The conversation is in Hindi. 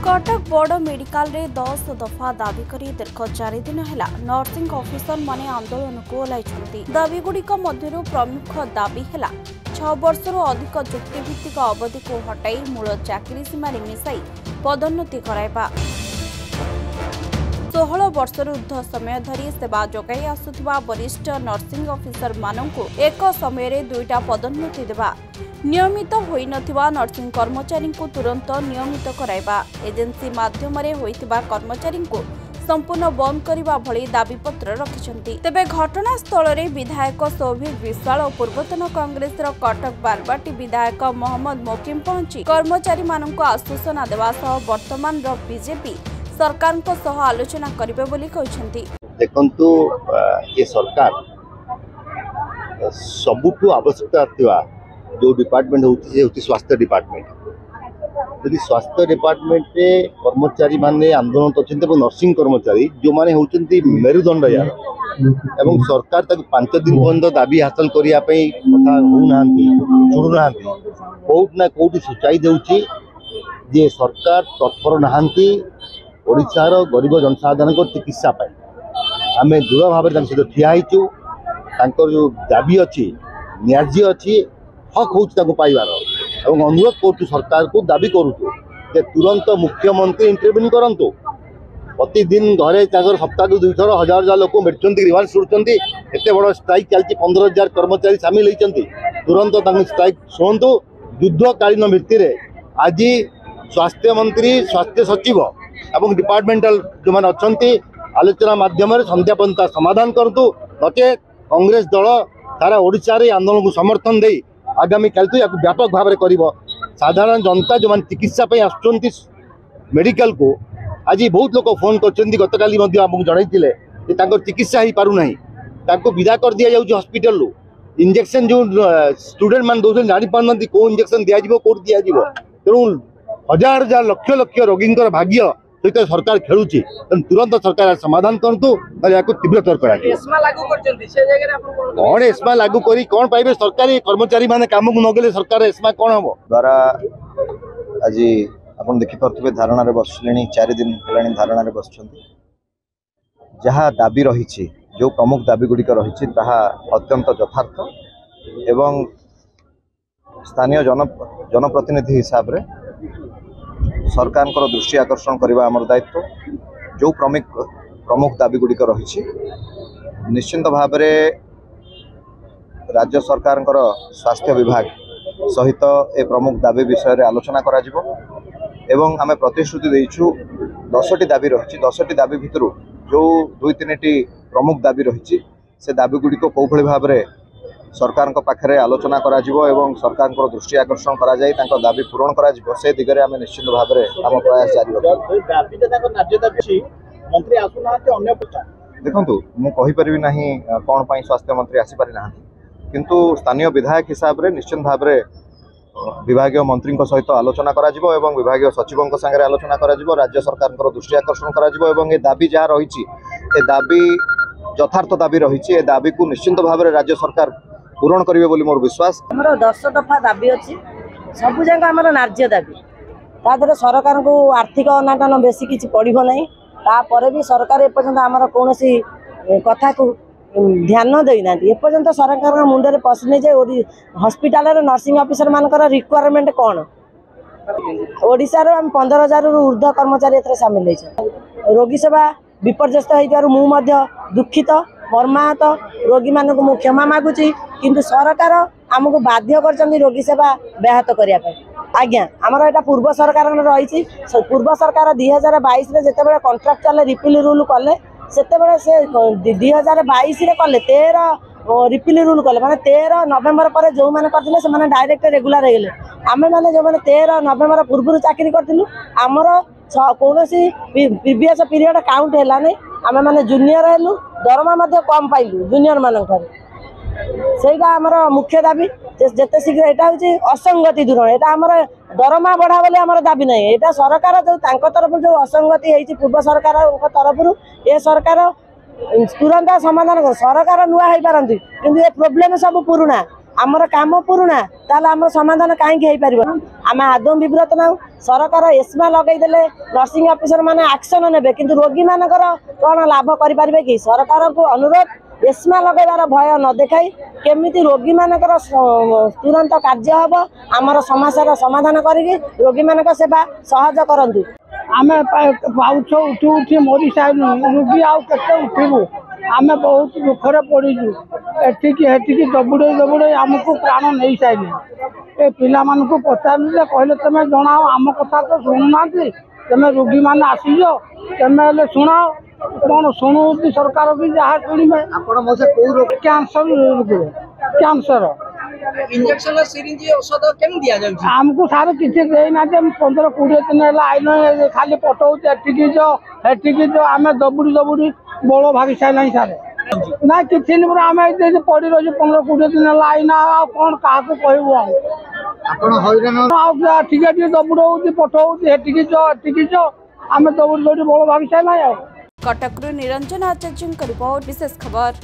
कटक बड़ मेडिकल रे 10 दफा दाबी करी दीर्घ 4 दिन है नर्सिंग ऑफिसर माने आंदोलन को ओह्लैछंती। दाबीगुड़िक मध्यरु प्रमुख दाबी है 6 वर्षरू अधिक चुक्तिभित्तिक अवधि को हटाई मूल चाकरी सीमारे मिसाई पदोन्नति कराइबा। 16 वर्षरू ऊर्ध्व समय धरी सेवा जोगाई आसुथिबा वरिष्ठ नर्सिंग ऑफिसर माननकु एक समय रे 2टा पदोन्नति देबा। नियमित होई नथिबा नर्सिंग कर्मचारी को तुरंत नियमित कराइबा। एजेंसी माध्यम रे होइतिबा कर्मचारी को संपूर्ण बंद करने भली दाबीपत्र रखिछंती। तेबे घटनास्थल रे विधायक सौभिक विश्वाल और पूर्वतन कांग्रेस कटक बारबाटी विधायक मोहम्मद मोकिम पहुंची कर्मचारी माननकु आश्वासन देवा सह वर्तमान बीजेपी सरकार को सह आलोचना करिबे बोली कहिसंती। देखंतु ये सरकार सबुठु आवश्यकता थिबा जो डिपार्टमेंट होती स्वास्थ्य डिपार्टमेंट। यदि स्वास्थ्य डिपार्टमेंट रे कर्मचारी माने आंदोलन करछन्ते नर्सिंग कर्मचारी जो माने होचंती मेरुदंड यार एवं सरकार तक 5 दिन पर्यंत दाबी हासिल करिया पई कथा हो नांती छुडु नांती कोउट ना कोउट सुचाई देउची जे सरकार तत्पर नांती ओडिशार गरीब जनसाधारण को चिकित्सा पाई आमे दृढ़ भाव में सहित ठिया होइचु। तांकर जो दाबी अच्छी न्याज्य अच्छी हक हो पाइबार और अनुरोध करूँ सरकार को दाबी करूँ जे तुरंत मुख्यमंत्री इंटरव्यू करंतु। प्रतिदिन घरे सप्ताह को 200 हजार लोक बैठुं रिवार्ड शुणुंट एत बड़ स्ट्राइक चलती 15,000 कर्मचारी सामिल होती तुरंत स्ट्राइक शुणु। युद्धकालीन भित्ति आज स्वास्थ्य मंत्री स्वास्थ्य सचिव और डिपार्टमेंटाल जो मैंने अच्छा आलोचना मध्यम संध्या पर्यंत समाधान करूँ नचे कांग्रेस दल सारा ओडिशा रे आंदोलन को समर्थन दे आगामी काल तो व्यापक भाव में कर साधारण जनता जो चिकित्सा आसुँच मेडिकल को आज बहुत लोग फोन कर गतकाली जनई चिकित्सा हो पारना विदा कर दि जाऊँ हॉस्पिटल इंजेक्शन जो स्टूडेंट मान दौरान जापार कौ इंजेक्शन दिज्व कौट दिज्व तेणु हजार हजार लक्ष लक्ष रोगी भाग्य सहित सरकार खेलुची तुरंत सरकार समाधान करतु तीव्रतर कौन एस्मा लागू करी कौन पाइबे सरकारी कर्मचारी माने काम को नगले सरकार एस्मा कौन हम द्वारा आज आप देखिपे धारणा बसले 4 दिन है धारणा बस जहाँ दाबी रही जो प्रमुख दाबी गुड़िक रही अत्यंत यथार्थ एवं स्थानीय जनप्रतिनिधि हिसाब रे सरकार दृष्टि आकर्षण करने आमर दायित्व। जो प्रमुख दाबी गुड़िक रही निश्चिंत भाव राज्य सरकार स्वास्थ्य विभाग सहित ए प्रमुख दाबी विषय आलोचना करा जिवो एवं आमे प्रतिश्रुति देइछु 10टी दाबी रही 10टी दाबी भितर जो 2-3टी प्रमुख दाबी रही से दाबी गुड़िक कौ भाव में सरकार पाखे आलोचना करा जिवो एवं सरकार दृष्टि आकर्षण करा जाय तांको दाबी पूरण करा जिवो से दिगरे आमे निश्चित भाव में आम प्रयास जारी रखिबु। देखंतु मु कहि परिबि नाही कोन पई स्वास्थ्य मंत्री आसी पारि नाहंती किंतु स्थानीय विधायक हिसाब रे निश्चित भाव में विभागीय मंत्री सहित आलोचना करा जिवो एवं विभागीय सचिवों संगे आलोचना करा जिवो राज्य सरकार दृष्टि आकर्षण करा जिवो एवं ए दाबी जहाँ रही ए दाबी यथार्थ दाबी रही ए दाबी को निश्चित भाव में राज्य सरकार पूरण करेंगे बोली मोर विश्वास। हमर 10 दफा दाबी अच्छी सबू जगह आमर नार्य दाबी तादर सरकार को आर्थिक अनाटन बेसी किसी पड़ो ना तापर भी सरकार एपर्यंत आमर कौन कथा को ध्यान देना एपर्यंत सरकार मुंडे पशुनी जे हॉस्पिटल नर्सिंग ऑफिसर मानकर रिक्वायरमेंट कौन ओडिशार 15,000 ऊर्ध्व कर्मचारी ए सामिल होती रोगी सेवा विपर्यस्त हो दुखित मर्माहत रोगी मान को क्षमा मागुची किंतु सरकार आमको बाध्य कर रोगी सेवा व्याहत करने आज्ञा आमर यहाँ पूर्व सरकार रही पूर्व सरकार 2022 जिते कॉन्ट्राक्चुअल रिपिल रूल कले से 2022 कले 13 रिपिल रूल कले माने 13 नवेम्बर पर जो मैंने करते से डायरेक्ट रेगुलर हो गले आम मैंने जो मैंने 13 नवेम्बर पूर्व चाकरी करूँ आमर कौन प्रीवियस पीरियड काउंट है आम मैंने जूनियर हेलु दरमा कम पाइलु जूनियर मान से मुख्य दाबी जिते शीघ्र यहाँ हूँ असंगति दूरण यहाँ आमर दरमा बढ़ा बोले आमर दाबी ना यहाँ सरकार जो तरफ जो असंगति होती पूर्व सरकार तरफ ये सरकार तुरंत समाधान कर सरकार नुआ हो पारती कि ये प्रोब्लेम सब पुराणा आमर काम पुराणा ताले आमर समाधान कहीं आम आदौ विव्रत ना सरकार एस्मा लगेदेले नर्सिंग ऑफिसर माने एक्शन नेबे किंतु रोगी मानकर कौन लाभ करें कि सरकार को अनुरोध एस्मा लगेबार भय न देखाई केमिति रोगी मानकर तुरंत कार्य हम आमर समस्या समाधान करी रोगी मानक सेवा सहज करंतु आम पाउछ उठी उठी मरी साइलु रोगी आउ केते उठिबु आम बहुत दुखरे पड़ीजु एटिकी दबुड़े दबुड़े आमको प्राण नहीं साइले ए पिला मानकु पचारे कहले तमे जनाओ आम कथा तो शुणुना तमे रोगी मान आसीज तमे शुणाओ कौन शुणु सरकार भी जहाँ शुणे कैंसर इंजेक्शन सिरिंज औषध केम दिया जाउछि हमको सारे किसी देना 15-20 दिन है आइन खाली पठाऊँ एटिकी जो आम दबुड़ी दबुड़ी बड़ भागी सारे सारे ना किसी आम पड़ी रही 15-20 दिन है आइन कौन क्या कहूँ टे दबुड़ पठाऊँ एटिकी आम दबुड़ी दबुड़ी बड़ भागी सारे। कटकरू निरंजन आचार्य रिपोर्ट विशेष खबर।